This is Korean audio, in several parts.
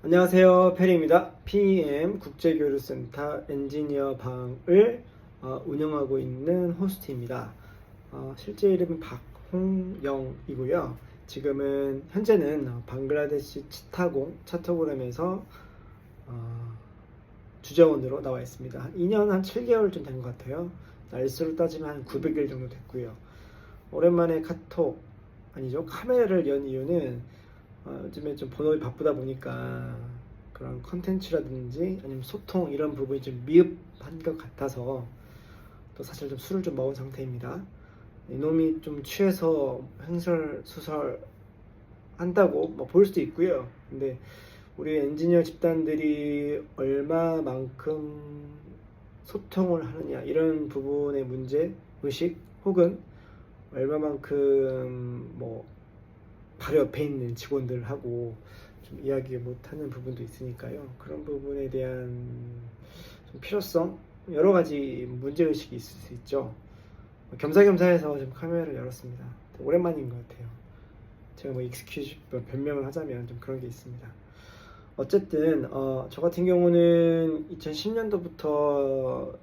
안녕하세요. 페리입니다. PEM 국제교류센터 엔지니어 방을 운영하고 있는 호스트입니다. 실제 이름은 박홍영이고요. 지금은 현재는 방글라데시 치타공 차토그램에서 주재원으로 나와 있습니다. 한 2년 한 7개월 좀 된 것 같아요. 날수로 따지면 한 900일 정도 됐고요. 오랜만에 카메라를 연 이유는 요즘에 좀 본업이 바쁘다 보니까 그런 컨텐츠라든지 아니면 소통 이런 부분이 좀 미흡한 것 같아서, 또 사실 좀 술을 좀 먹은 상태입니다. 이놈이 좀 취해서 횡설수설 한다고 볼 수도 있고요. 근데 우리 엔지니어 집단들이 얼마만큼 소통을 하느냐, 이런 부분의 문제 의식, 혹은 얼마만큼 바로 옆에 있는 직원들하고 좀 이야기 못하는 부분도 있으니까요. 그런 부분에 대한 좀 필요성, 여러 가지 문제의식이 있을 수 있죠. 겸사겸사해서 좀 카메라를 열었습니다. 오랜만인 것 같아요. 제가 익스큐즈 변명을 하자면 좀 그런 게 있습니다. 어쨌든 저 같은 경우는 2010년도부터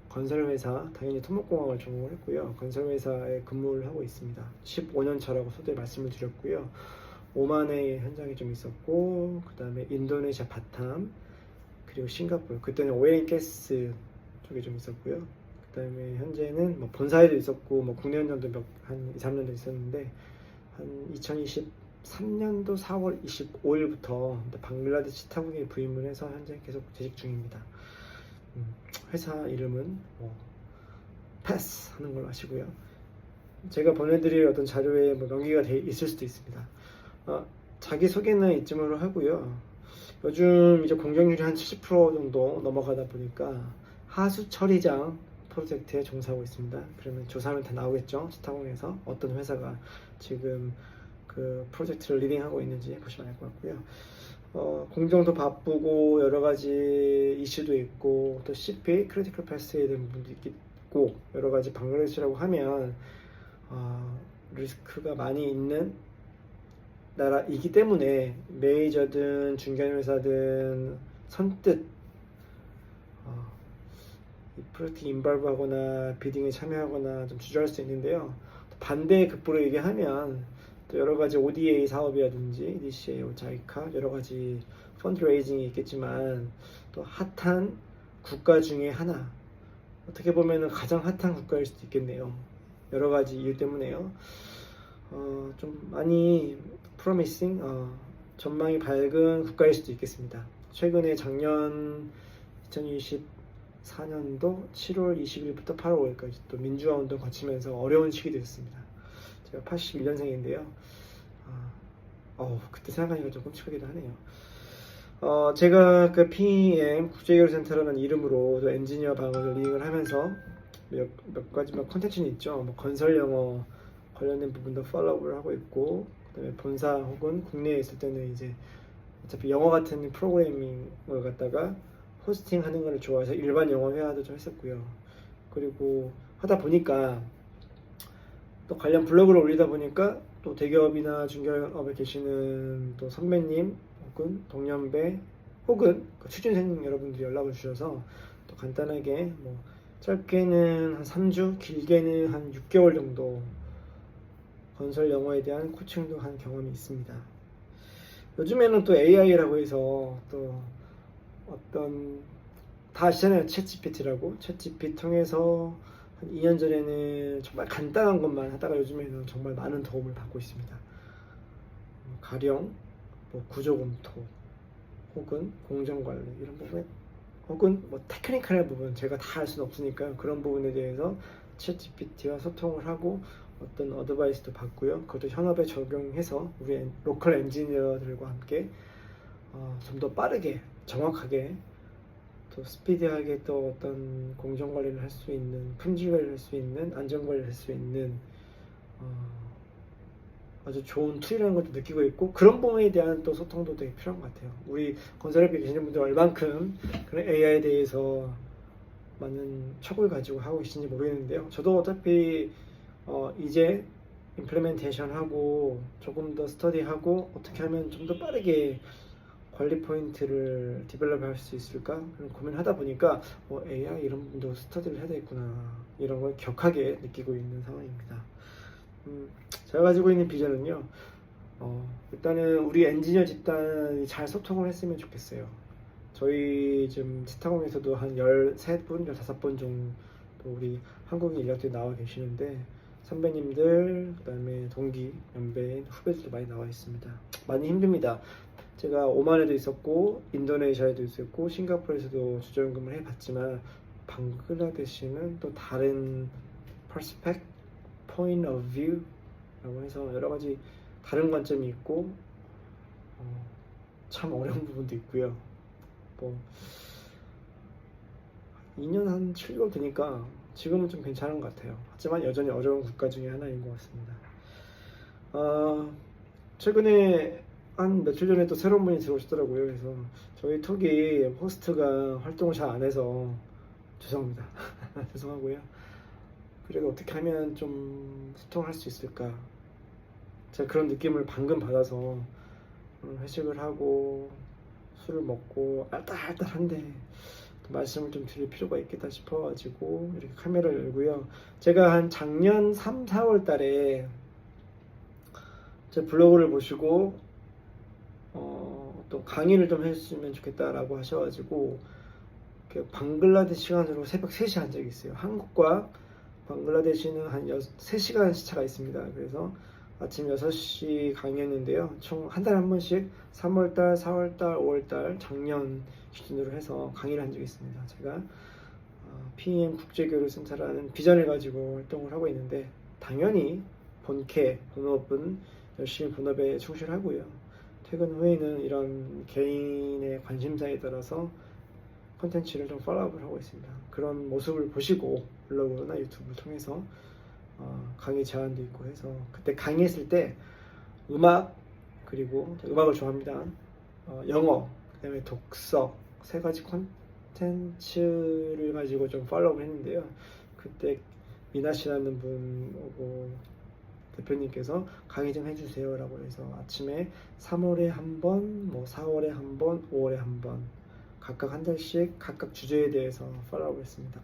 건설회사, 당연히 토목공학을 전공을 했고요. 건설회사에 근무를 하고 있습니다. 15년 차라고 소대 말씀을 드렸고요. 오만의 현장에 좀 있었고, 그 다음에 인도네시아 바탐, 그리고 싱가포르, 그때는 오일앤가스 쪽에 좀 있었고요. 그 다음에 현재는 본사에도 있었고, 국내 현장도 한 2, 3년도 있었는데, 한 2023년도 4월 25일부터 방글라데시 치타공에 부임을 해서 현재 계속 재직 중입니다. 회사 이름은 패스 하는 걸로 하시고요. 제가 보내드릴 어떤 자료에 명기가 돼 있을 수도 있습니다. 자기소개는 이쯤으로 하고요. 요즘 이제 공정률이 한 70% 정도 넘어가다 보니까 하수 처리장 프로젝트에 종사하고 있습니다. 그러면 조사하면 다 나오겠죠. 치타공에서 어떤 회사가 지금 그 프로젝트를 리딩하고 있는지 보시면 알 것 같고요. 공정도 바쁘고 여러 가지 이슈도 있고, 또 CP 크리티컬 패스에 대한 부분도 있고, 여러 가지 방글라데시라고 하면 리스크가 많이 있는 나라이기 때문에 메이저든 중견 회사든 선뜻 이 프로젝트 인발브하거나 비딩에 참여하거나 좀 주저할 수 있는데요. 반대 극부로 얘기하면 또 여러 가지 ODA 사업이라든지 DCA, 자이카 여러 가지 펀드레이징이 있겠지만, 또 핫한 국가 중에 하나, 어떻게 보면 가장 핫한 국가일 수도 있겠네요. 여러 가지 이유 때문에요. 좀 많이 프로미싱, 전망이 밝은 국가일 수도 있겠습니다. 최근에 작년 2024년도 7월 20일부터 8월 5일까지 또 민주화 운동 거치면서 어려운 시기도 있었습니다. 제가 81년생인데요. 그때 생각하니까 좀 끔찍하기도 하네요. 제가 그 PEM 국제교류센터라는 이름으로 또 엔지니어 방을 리딩을 하면서 몇 가지 컨텐츠는 있죠. 건설 영어 관련된 부분도 팔로우를 하고 있고, 그다음에 본사 혹은 국내에 있을 때는 이제 어차피 영어 같은 프로그래밍을 갖다가 호스팅하는 걸 좋아해서 일반 영어 회화도 좀 했었고요. 그리고 하다 보니까 또 관련 블로그를 올리다 보니까 또 대기업이나 중견업에 계시는 또 선배님 혹은 동년배 혹은 취준생 여러분들이 연락을 주셔서 또 간단하게 짧게는 한 3주, 길게는 한 6개월 정도 건설 영어에 대한 코칭도 한 경험이 있습니다. 요즘에는 또 AI라고 해서 또 다 아시잖아요. 챗GPT라고. 챗GPT 통해서 한 2년 전에는 정말 간단한 것만 하다가 요즘에는 정말 많은 도움을 받고 있습니다. 가령 구조검토 혹은 공정관리 이런 부분, 혹은 테크니컬한 부분, 제가 다 할 수는 없으니까 그런 부분에 대해서 챗GPT와 소통을 하고 어떤 어드바이스도 받고요. 그것도 현업에 적용해서 우리 로컬 엔지니어들과 함께 좀 더 빠르게, 정확하게, 또 스피디하게 또 어떤 공정관리를 할 수 있는, 품질관리를 할 수 있는, 안전관리를 할 수 있는 아주 좋은 툴이라는 것도 느끼고 있고, 그런 부분에 대한 또 소통도 되게 필요한 것 같아요. 우리 건설업에 계시는 분들 얼만큼 그런 AI에 대해서 많은 척을 가지고 하고 계신지 모르겠는데요. 저도 어차피 이제 임플리멘테이션 하고 조금 더 스터디하고 어떻게 하면 좀 더 빠르게 관리 포인트를 디벨롭 할 수 있을까? 그런 고민하다 보니까 AI 이런 부분도 스터디를 해야 되겠구나, 이런 걸 격하게 느끼고 있는 상황입니다. 제가 가지고 있는 비전은요, 일단은 우리 엔지니어 집단이 잘 소통을 했으면 좋겠어요. 저희 지금 스타공에서도 한 13분, 15분 정도 우리 한국인 인력들이 나와 계시는데, 선배님들, 그 다음에 동기, 연배인, 후배들도 많이 나와 있습니다. 많이 힘듭니다. 제가 오만에도 있었고, 인도네시아에도 있었고, 싱가포르에서도 주재원금을 해봤지만, 방글라데시는 또 다른 perspective, point of view 라고 해서 여러 가지 다른 관점이 있고, 참 어려운 부분도 있고요. 2년 한 7개월 되니까 지금은 좀 괜찮은 것 같아요. 하지만 여전히 어려운 국가 중에 하나인 것 같습니다. 최근에 한 며칠 전에 또 새로운 분이 들어오시더라고요. 그래서 저희 톡이 호스트가 활동을 잘 안 해서 죄송합니다. 죄송하고요. 그래도 어떻게 하면 좀 소통할 수 있을까? 제가 그런 느낌을 방금 받아서 회식을 하고 술을 먹고 알딸알딸한데 말씀을 좀 드릴 필요가 있겠다 싶어가지고 이렇게 카메라를 열고요. 제가 한 작년 3, 4월 달에 제 블로그를 보시고 또 강의를 좀 해주시면 좋겠다라고 하셔가지고 방글라데시 시간으로 새벽 3시 한 적이 있어요. 한국과 방글라데시는 한 3시간 시차가 있습니다. 그래서 아침 6시 강의했는데요. 총 한 달에 한 번씩 3월달, 4월달, 5월달 작년 기준으로 해서 강의를 한 적이 있습니다. 제가 PEM 국제교류센터라는 비전을 가지고 활동을 하고 있는데, 당연히 본업은 열심히 본업에 충실하고요. 퇴근 후에는 이런 개인의 관심사에 따라서 콘텐츠를 좀 팔로우업을 하고 있습니다. 그런 모습을 보시고 블로그나 유튜브를 통해서 강의 제안도 있고 해서, 그때 강의했을 때 그리고 음악을 좋아합니다. 영어, 그 다음에 독서, 3가지 콘텐츠를 가지고 좀 팔로우를 했는데요. 그때 미나 씨라는 분 오고 대표님께서 강의 좀 해주세요 라고 해서 아침에 3월에 한 번, 4월에 한 번, 5월에 한 번 각각 한 달씩 각각 주제에 대해서 팔로우를 했습니다.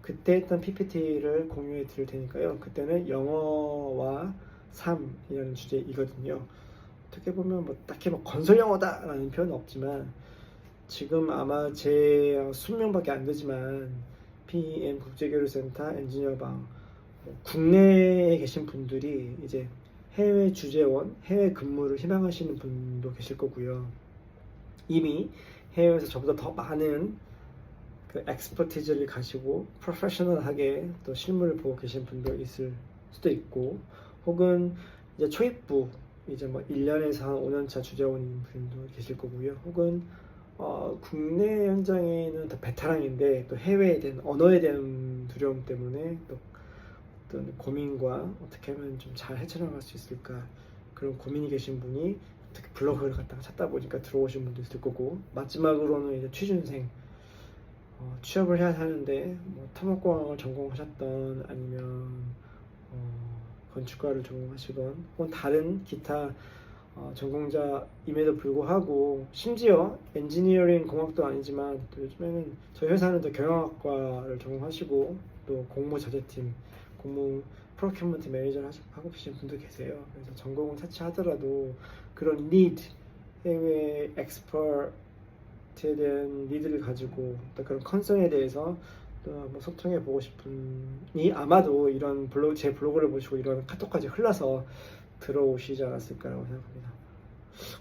그때 했던 PPT를 공유해 드릴 테니까요. 그때는 영어와 삶이라는 주제이거든요. 어떻게 보면 딱히 건설 영어다 라는 표현은 없지만, 지금 아마 제 수명밖에 안 되지만 PEM 국제교류센터 엔지니어방 국내에 계신 분들이 이제 해외 주재원, 해외 근무를 희망하시는 분도 계실 거고요. 이미 해외에서 저보다 더 많은 그 엑스퍼티즈를 가지고 프로페셔널하게 또 실무를 보고 계신 분도 있을 수도 있고, 혹은 이제 초입부 이제 1년에서 한 5년차 주재원인 분도 계실 거고요. 혹은 국내 현장에는 더 베테랑인데 또 해외에 대한 언어에 대한 두려움 때문에 또 어떤 고민과 어떻게 하면 좀 잘 헤쳐나갈 수 있을까, 그런 고민이 계신 분이 어떻게 블로그를 갖다가 찾다 보니까 들어오신 분도 있을 거고, 마지막으로는 이제 취준생, 취업을 해야 하는데 토목공학을 전공하셨던, 아니면 건축과를 전공하시건, 혹은 다른 기타 전공자임에도 불구하고, 심지어 엔지니어링 공학도 아니지만 또 요즘에는 저희 회사는 또 경영학과를 전공하시고 또 공모자재팀, 공모 프로큐먼트 매니저를 하고 계신 분도 계세요. 그래서 전공을 차치하더라도 그런 리드, 해외 엑스퍼트에 대한 리드를 가지고 또 그런 컨선에 대해서 또 한번 소통해 보고 싶으니, 아마도 이런 제 블로그를 보시고 이런 카톡까지 흘러서 들어오시지 않았을까라고 생각합니다.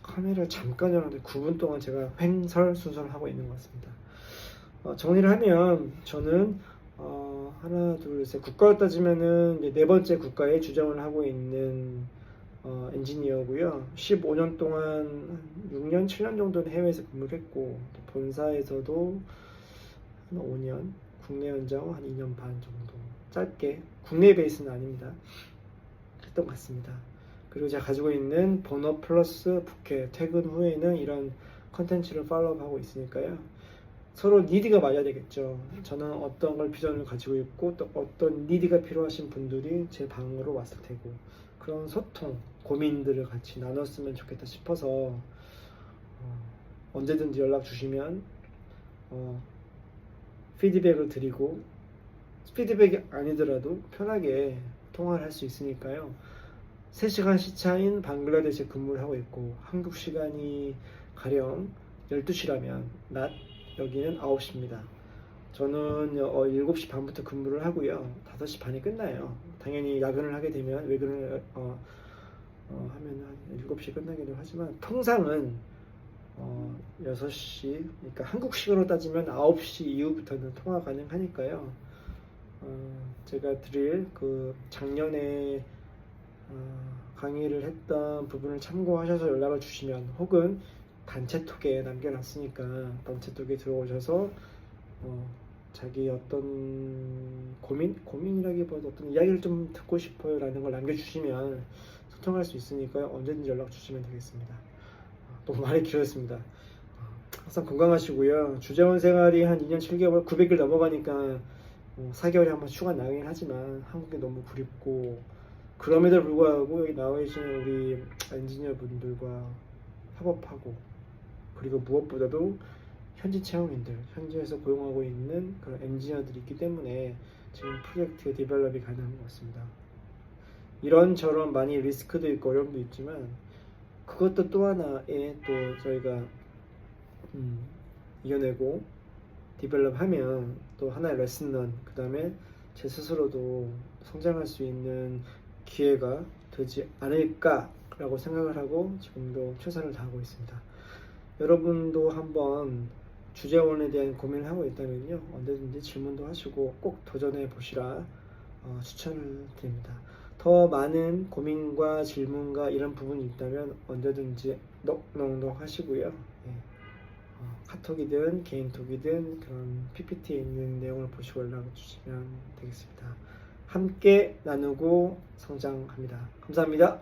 카메라를 잠깐 열었는데 9분 동안 제가 횡설수설 하고 있는 것 같습니다. 정리를 하면 저는 하나, 둘, 셋, 국가로 따지면은 이제 4번째 국가에 주정을 하고 있는 엔지니어고요. 15년 동안 6년, 7년 정도는 해외에서 근무를 했고, 본사에서도 한 5년, 국내 현장 한 2년 반 정도, 짧게, 국내 베이스는 아닙니다, 했던 것 같습니다. 그리고 제가 가지고 있는 본업 플러스 부캐, 퇴근 후에는 이런 컨텐츠를 팔로우하고 있으니까요. 서로 니드가 맞아야 되겠죠. 저는 어떤 걸 비전을 가지고 있고 또 어떤 니드가 필요하신 분들이 제 방으로 왔을 테고, 그런 소통, 고민들을 같이 나눴으면 좋겠다 싶어서 언제든지 연락 주시면 피드백을 드리고, 피드백이 아니더라도 편하게 통화를 할 수 있으니까요. 3시간 시차인 방글라데시에 근무를 하고 있고, 한국 시간이 가령 12시라면 낮, 여기는 9시입니다. 저는 7시 반부터 근무를 하고요. 5시 반에 끝나요. 당연히 야근을 하게 되면, 외근을 하면 한 7시에 끝나기도 하지만, 통상은 6시, 그러니까 한국 시간으로 따지면 9시 이후부터는 통화 가능하니까요. 제가 드릴 그 작년에 강의를 했던 부분을 참고하셔서 연락을 주시면, 혹은 단체톡에 남겨놨으니까 단체톡에 들어오셔서 자기 어떤 고민이라기보다 어떤 이야기를 좀 듣고 싶어요 라는 걸 남겨주시면 소통할 수 있으니까요. 언제든지 연락 주시면 되겠습니다. 너무 말이 길었습니다. 항상 건강하시고요. 주재원 생활이 한 2년 7개월, 900일 넘어가니까 4개월에 한 번 휴가 나가긴 하지만 한국이 너무 그립고, 그럼에도 불구하고 여기 나와 계시는 우리 엔지니어 분들과 협업하고, 그리고 무엇보다도 현지 채용인들, 현지에서 고용하고 있는 그런 엔지니어들이 있기 때문에 지금 프로젝트의 디벨롭이 가능한 것 같습니다. 이런저런 많이 리스크도 있고 어려움도 있지만, 그것도 또 하나의 또 저희가 이겨내고 디벨롭하면 또 하나의 레슨런, 그 다음에 제 스스로도 성장할 수 있는 기회가 되지 않을까라고 생각을 하고 지금도 최선을 다하고 있습니다. 여러분도 한번 주재원에 대한 고민을 하고 있다면요, 언제든지 질문도 하시고 꼭 도전해 보시라 추천을 드립니다. 더 많은 고민과 질문과 이런 부분이 있다면 언제든지 넉넉넉 하시고요. 카톡이든 개인톡이든 그런 PPT에 있는 내용을 보시고 연락 주시면 되겠습니다. 함께 나누고 성장합니다. 감사합니다.